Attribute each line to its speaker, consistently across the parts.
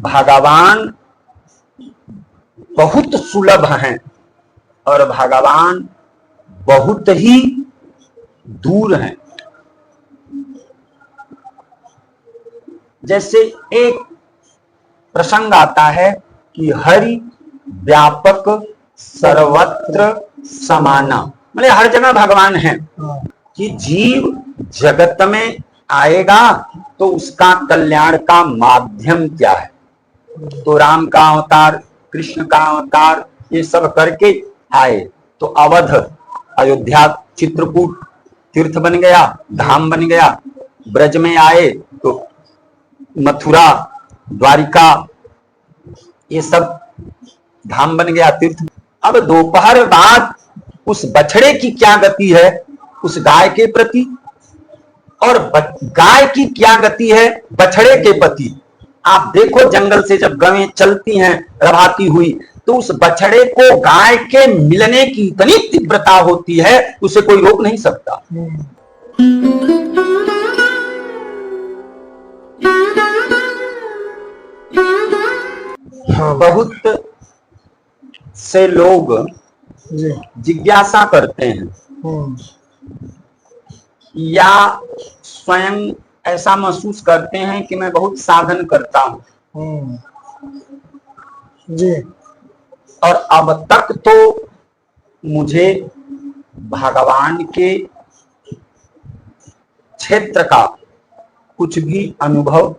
Speaker 1: भगवान बहुत सुलभ हैं और भगवान बहुत ही दूर हैं। जैसे एक प्रसंग आता है कि हरि व्यापक सर्वत्र समाना, मतलब हर जगह भगवान है। कि जीव जगत में आएगा तो उसका कल्याण का माध्यम क्या है? तो राम का अवतार, कृष्ण का अवतार, ये सब करके आए तो अवध, अयोध्या, चित्रकूट तीर्थ बन गया, धाम बन गया। ब्रज में आए तो मथुरा, द्वारिका, ये सब धाम बन गया, तीर्थ। अब दोपहर बाद उस बछड़े की क्या गति है उस गाय के प्रति, और गाय की क्या गति है बछड़े के प्रति। आप देखो जंगल से जब गायें चलती हैं रवाती हुई, तो उस बछड़े को गाय के मिलने की इतनी तीव्रता होती है उसे कोई रोक नहीं सकता। बहुत से लोग जिज्ञासा करते हैं या स्वयं ऐसा महसूस करते हैं कि मैं बहुत साधन करता हूं जी, और अब तक तो मुझे भगवान के क्षेत्र का कुछ भी अनुभव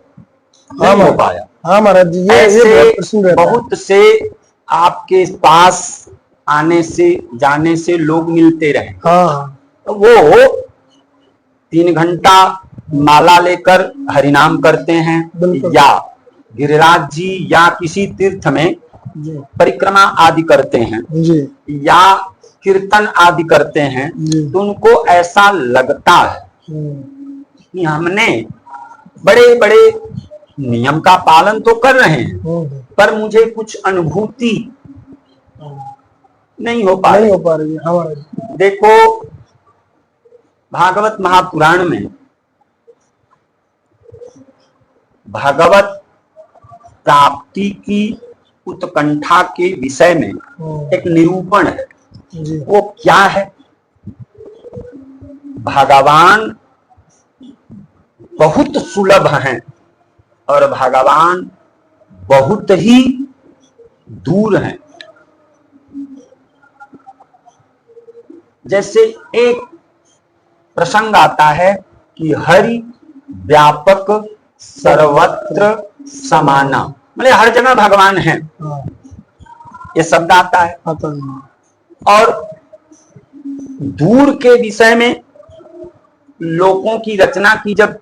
Speaker 1: नहीं हो पाया।
Speaker 2: हाँ महाराज जी, ये
Speaker 1: बहुत से आपके पास आने से जाने से लोग मिलते रहे।
Speaker 2: हाँ,
Speaker 1: तो वो 3 घंटा माला लेकर हरिनाम करते हैं, या गिरिराज जी या किसी तीर्थ में परिक्रमा आदि करते हैं जी, या कीर्तन आदि करते हैं, तो उनको ऐसा लगता है कि हमने बड़े बड़े नियम का पालन तो कर रहे हैं पर मुझे कुछ अनुभूति नहीं हो पा रही। देखो भागवत महापुराण में भगवत प्राप्ति की उत्कंठा के विषय में एक निरूपण है। वो क्या है? भगवान बहुत सुलभ हैं और भगवान बहुत ही दूर हैं। जैसे एक प्रसंग आता है कि हरि व्यापक सर्वत्र समाना, मतलब हर जगह भगवान है, ये शब्द आता है। और दूर के विषय में लोगों की रचना की जब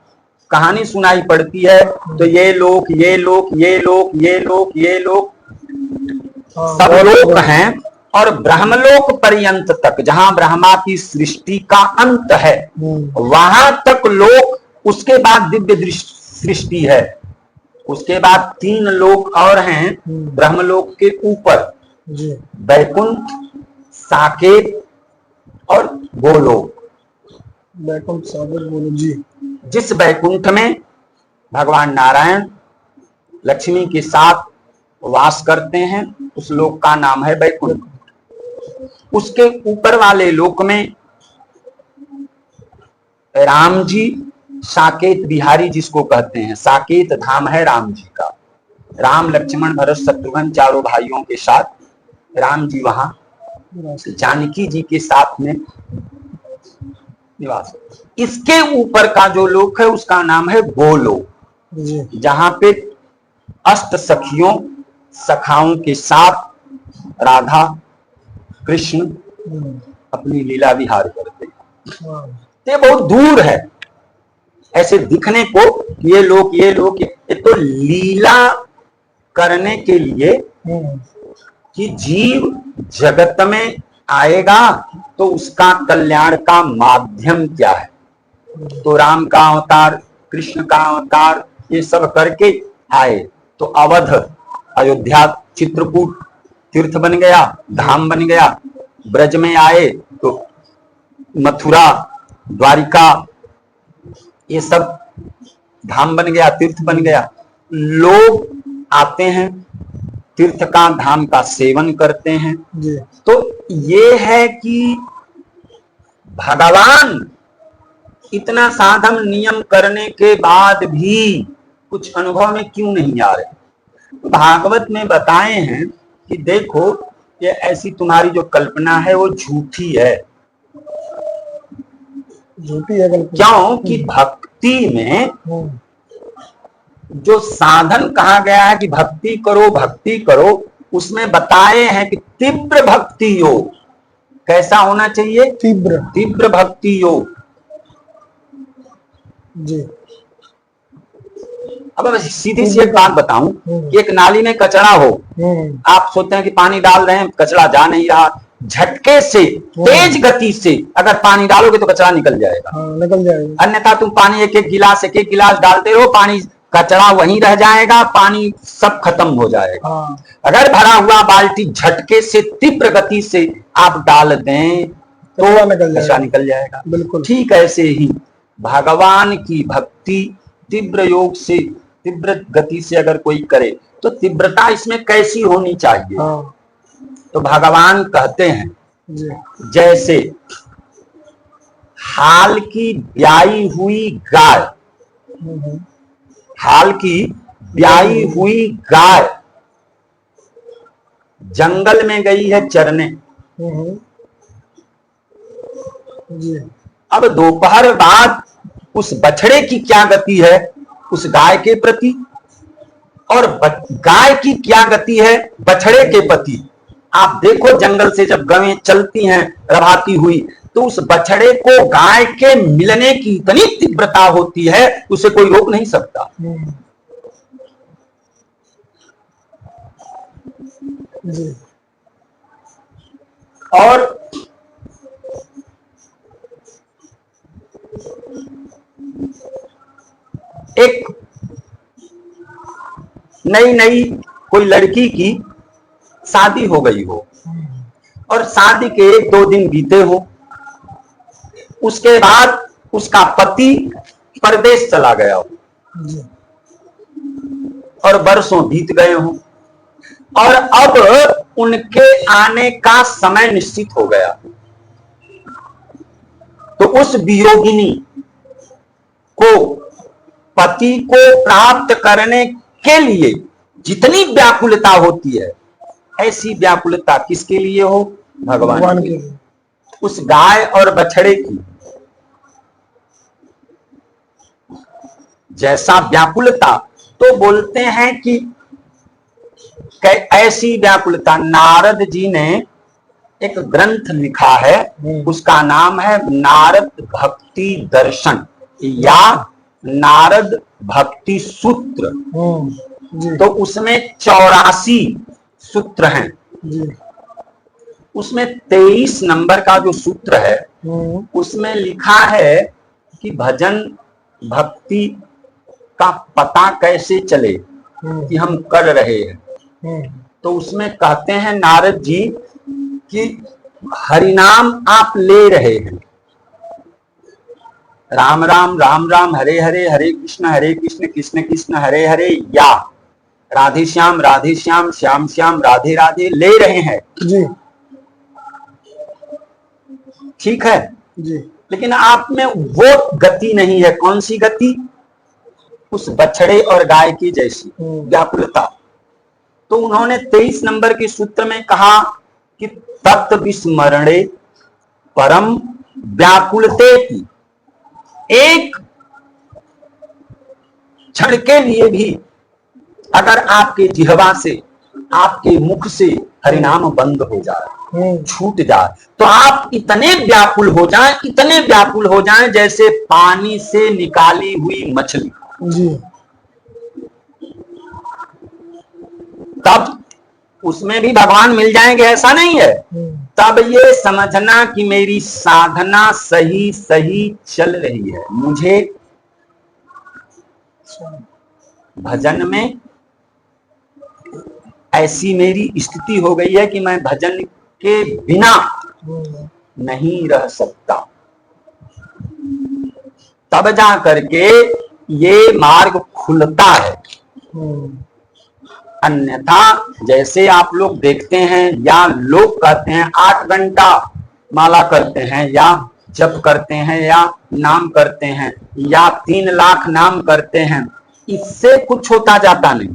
Speaker 1: कहानी सुनाई पड़ती है तो ये लोक ये लोक ये लोक ये लोक ये लोक सब लोक हैं, और ब्रह्मलोक पर्यंत तक जहां ब्रह्मा की सृष्टि का अंत है वहां तक लोक, उसके बाद दिव्य सृष्टि है, उसके बाद 3 लोक और हैं ब्रह्मलोक के ऊपर, वैकुंठ, साकेत और गोलोक।
Speaker 2: वैकुंठ, साकेत, गोलोक जी।
Speaker 1: जिस वैकुंठ में भगवान नारायण लक्ष्मी के साथ वास करते हैं उस लोक का नाम है वैकुंठ। उसके ऊपर वाले लोक में राम जी, साकेत बिहारी जिसको कहते हैं, साकेत धाम है राम जी का। राम, लक्ष्मण, भरत, शत्रुघ्न चारों भाइयों के साथ राम जी वहां जानकी जी के साथ में निवास। इसके ऊपर का जो लोक है उसका नाम है गोलोक, जहां पे अष्ट सखियों सखाओं के साथ राधा कृष्ण अपनी लीला विहार करते हैं। ये बहुत दूर है ऐसे दिखने को, ये लोग ये तो लीला करने के लिए कि जीव जगत में आएगा तो उसका कल्याण का माध्यम क्या है? तो राम का अवतार, कृष्ण का अवतार, ये सब करके आए तो अवध, अयोध्या, चित्रकूट तीर्थ बन गया, धाम बन गया। ब्रज में आए तो मथुरा, द्वारिका, ये सब धाम बन गया, तीर्थ बन गया। लोग आते हैं, तीर्थ का धाम का सेवन करते हैं।
Speaker 2: जी
Speaker 1: तो ये है कि भगवान इतना साधन नियम करने के बाद भी कुछ अनुभव में क्यों नहीं आ रहे। भागवत में बताए हैं कि देखो ये ऐसी तुम्हारी जो कल्पना है वो झूठी है।
Speaker 2: झूठी है कल्पना।
Speaker 1: क्यों कि भक्ति में जो साधन कहा गया है कि भक्ति करो, उसमें बताए हैं कि तीव्र भक्ति योग कैसा होना चाहिए, तीव्र भक्ति योग।
Speaker 2: जी
Speaker 1: अब सीधी सी एक बात बताऊं कि एक नाली में कचरा हो, आप सोचते हैं कि पानी डाल रहे हैं, कचरा जा नहीं रहा, झटके से तेज गति से अगर पानी डालोगे तो कचरा निकल जाएगा।
Speaker 2: निकल जाएगा।
Speaker 1: अन्यथा तुम पानी एक एक गिलास डालते रहो, पानी कचरा वहीं रह जाएगा, पानी सब खत्म हो जाएगा। अगर भरा हुआ बाल्टी झटके से तीव्र गति से आप डाल दें तो कचरा निकल जाएगा।
Speaker 2: बिल्कुल
Speaker 1: ठीक ऐसे ही भगवान की भक्ति तीव्र योग से, तीव्र गति से अगर कोई करे तो तीव्रता इसमें कैसी होनी चाहिए। तो भगवान कहते हैं जैसे हाल की ब्याई हुई गाय, हाल की ब्याई हुई गाय जंगल में गई है चरने। अब दोपहर बाद उस बछड़े की क्या गति है उस गाय के प्रति, और गाय की क्या गति है बछड़े के प्रति। आप देखो जंगल से जब गायें चलती हैं रभाती हुई, तो उस बछड़े को गाय के मिलने की इतनी तीव्रता होती है उसे कोई रोक नहीं सकता।
Speaker 2: जी।
Speaker 1: और एक नई कोई लड़की की शादी हो गई हो और शादी के 1-2 दिन बीते हो, उसके बाद उसका पति परदेश चला गया हो और बरसों बीत गए हो और अब उनके आने का समय निश्चित हो गया। तो उस वियोगिनी को पति को प्राप्त करने के लिए जितनी व्याकुलता होती है, ऐसी व्याकुलता किसके लिए हो, भगवान के लिए। उस गाय और बछड़े की जैसा व्याकुलता, तो बोलते हैं कि ऐसी व्याकुलता नारद जी ने एक ग्रंथ लिखा है, उसका नाम है नारद भक्ति दर्शन या नारद भक्ति सूत्र। तो उसमें 84 सूत्र हैं। उसमें 23 नंबर का जो सूत्र है उसमें लिखा है कि भजन भक्ति का पता कैसे चले कि हम कर रहे हैं। तो उसमें कहते हैं नारद जी कि हरिनाम आप ले रहे हैं, राम राम राम राम हरे हरे हरे कृष्ण कृष्ण कृष्ण हरे हरे, या राधे श्याम श्याम श्याम राधे राधे ले रहे हैं
Speaker 2: जी।
Speaker 1: ठीक है
Speaker 2: जी।
Speaker 1: लेकिन आप में वो गति नहीं है। कौन सी गति? उस बछड़े और गाय की जैसी व्याकुलता। तो उन्होंने 23 नंबर के सूत्र में कहा कि तत् विस्मरणे परम व्याकुलते की, एक क्षण के लिए भी अगर आपके जिह्वा से, आपके मुख से हरिनाम बंद हो जाए, छूट जाए, तो आप इतने व्याकुल हो जाएं जैसे पानी से निकाली हुई मछली
Speaker 2: जी।
Speaker 1: तब उसमें भी भगवान मिल जाएंगे ऐसा नहीं है। तब ये समझना कि मेरी साधना सही चल रही है, मुझे भजन में ऐसी मेरी स्थिति हो गई है कि मैं भजन के बिना नहीं रह सकता। तब जा करके ये मार्ग खुलता है अन्यथा जैसे आप लोग देखते हैं या लोग कहते हैं 8 घंटा माला करते हैं या जप करते हैं या नाम करते हैं या 3 लाख नाम करते हैं, इससे कुछ होता जाता नहीं।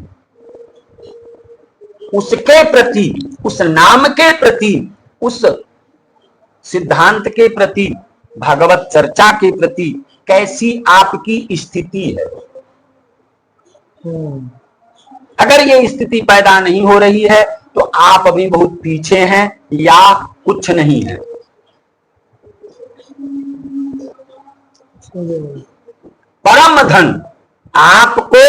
Speaker 1: उसके प्रति, उस नाम के प्रति, उस सिद्धांत के प्रति, भागवत चर्चा के प्रति कैसी आपकी स्थिति है। अगर ये स्थिति पैदा नहीं हो रही है तो आप अभी बहुत पीछे हैं या कुछ नहीं है। परम धन आपको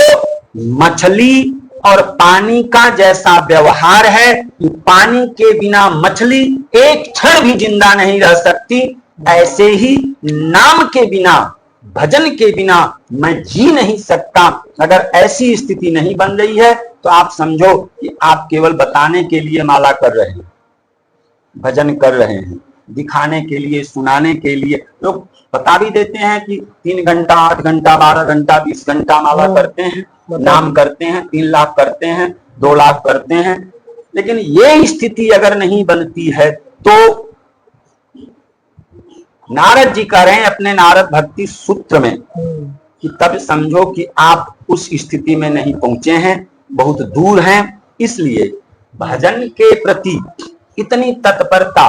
Speaker 1: मछली और पानी का जैसा व्यवहार है कि पानी के बिना मछली एक क्षण भी जिंदा नहीं रह सकती, ऐसे ही नाम के बिना, भजन के बिना मैं जी नहीं सकता। अगर ऐसी स्थिति नहीं बन रही है तो आप समझो कि आप केवल बताने के लिए माला कर रहे हैं, भजन कर रहे हैं, दिखाने के लिए, सुनाने के लिए। लोग बता भी देते हैं कि 3 घंटा, 8 घंटा, 12 घंटा, 20 घंटा माला करते हैं, नाम करते हैं, 3 लाख करते हैं, 2 लाख करते हैं। लेकिन ये स्थिति अगर नहीं बनती है तो नारद जी कह रहे हैं अपने नारद भक्ति सूत्र में कि तब समझो कि आप उस स्थिति में नहीं पहुंचे हैं, बहुत दूर हैं। इसलिए भजन के प्रति इतनी तत्परता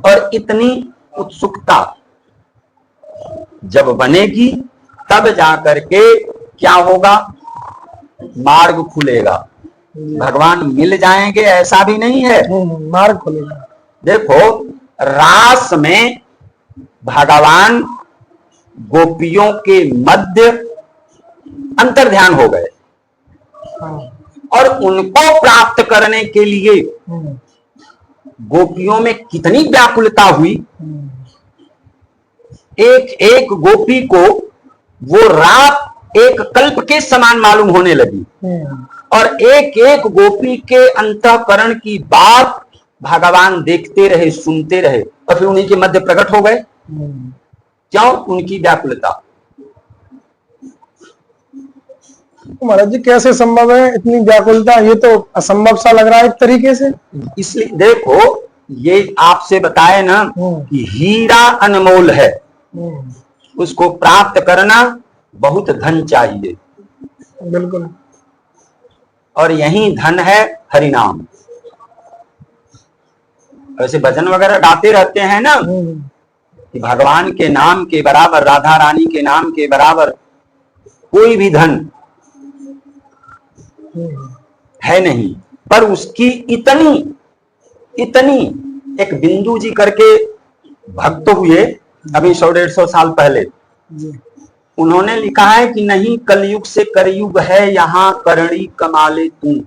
Speaker 1: और इतनी उत्सुकता जब बनेगी तब जाकर के क्या होगा, मार्ग खुलेगा, भगवान मिल जाएंगे। ऐसा भी नहीं है,
Speaker 2: मार्ग खुलेगा।
Speaker 1: देखो रास में भगवान गोपियों के मध्य अंतर ध्यान हो गए और उनको प्राप्त करने के लिए गोपियों में कितनी व्याकुलता हुई। एक एक गोपी को वो रात एक कल्प के समान मालूम होने लगी और एक एक गोपी के अंतःकरण की बात भगवान देखते रहे, सुनते रहे और फिर उन्हीं के मध्य प्रकट हो गए। क्यों? उनकी व्याकुलता।
Speaker 2: महाराज जी कैसे संभव है इतनी व्याकुलता? ये तो असंभव सा लग रहा है एक तरीके से।
Speaker 1: इसलिए देखो, ये आपसे बताए ना कि हीरा अनमोल है, उसको प्राप्त करना बहुत धन चाहिए।
Speaker 2: बिल्कुल।
Speaker 1: और यही धन है हरिनाम। वैसे भजन वगैरह गाते रहते हैं ना कि भगवान के नाम के बराबर, राधा रानी के नाम के बराबर कोई भी धन है नहीं। पर उसकी इतनी इतनी एक बिंदु जी करके भक्त हुए अभी 100-150 साल पहले, उन्होंने लिखा है कि नहीं कलयुग से करयुग है, यहां करणी कमाले तू,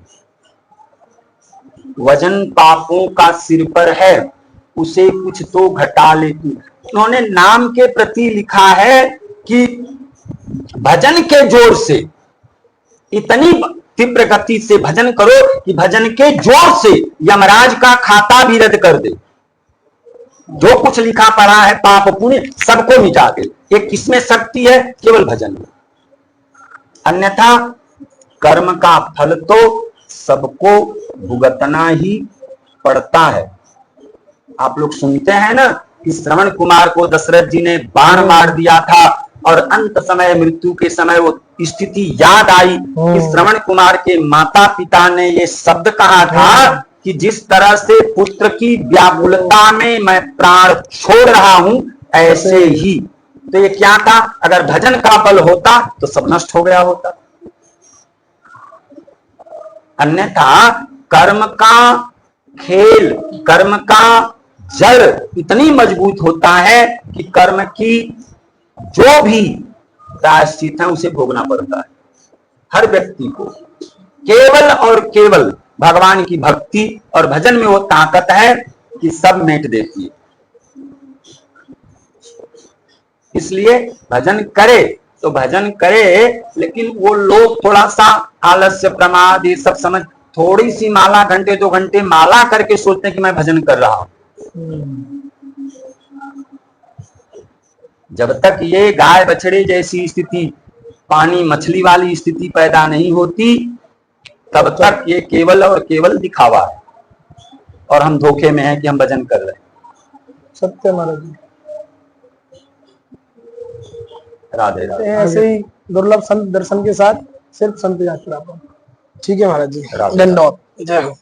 Speaker 1: वजन पापों का सिर पर है, उसे कुछ तो घटा ले तू। उन्होंने नाम के प्रति लिखा है कि भजन के जोर से, इतनी तीव्र गति से भजन करो कि भजन के जोर से यमराज का खाता भी रद्द कर दे। जो कुछ लिखा पड़ा है पाप पुण्य सबको मिटा दे। ये किसमें शक्ति है? केवल भजन में। अन्यथा कर्म का फल तो सबको भुगतना ही पड़ता है। आप लोग सुनते हैं ना कि श्रवण कुमार को दशरथ जी ने बाण मार दिया था और अंत समय, मृत्यु के समय वो स्थिति याद आई कि श्रवण कुमार के माता पिता ने ये शब्द कहा था कि जिस तरह से पुत्र की व्याकुलता में मैं प्राण छोड़ रहा हूं, ऐसे ही। तो ये क्या था? अगर भजन का बल होता तो सब नष्ट हो गया होता। अन्यथा कर्म का खेल, कर्म का जड़ इतनी मजबूत होता है कि कर्म की जो भी प्रायश्चित है उसे भोगना पड़ता है हर व्यक्ति को। केवल और केवल भगवान की भक्ति और भजन में वो ताकत है कि सब मेट देती है। इसलिए भजन करे तो भजन करे, लेकिन वो लोग थोड़ा सा आलस्य, प्रमाद, ये सब समझ, थोड़ी सी माला, घंटे 2 घंटे माला करके सोचते हैं कि मैं भजन कर रहा हूं। जब तक ये गाय बछड़े जैसी स्थिति पानी मछली वाली स्थिति पैदा नहीं होती, तब तक ये केवल और केवल दिखावा है और हम धोखे में हैं कि हम भजन कर रहे हैं।
Speaker 2: सत्य महाराज जी।
Speaker 1: राधे राधे।
Speaker 2: ऐसे ही दुर्लभ संत दर्शन के साथ सिर्फ संत यात्रा पर। ठीक है महाराज जी,
Speaker 1: राधे।
Speaker 2: धन्यवाद। जय हो।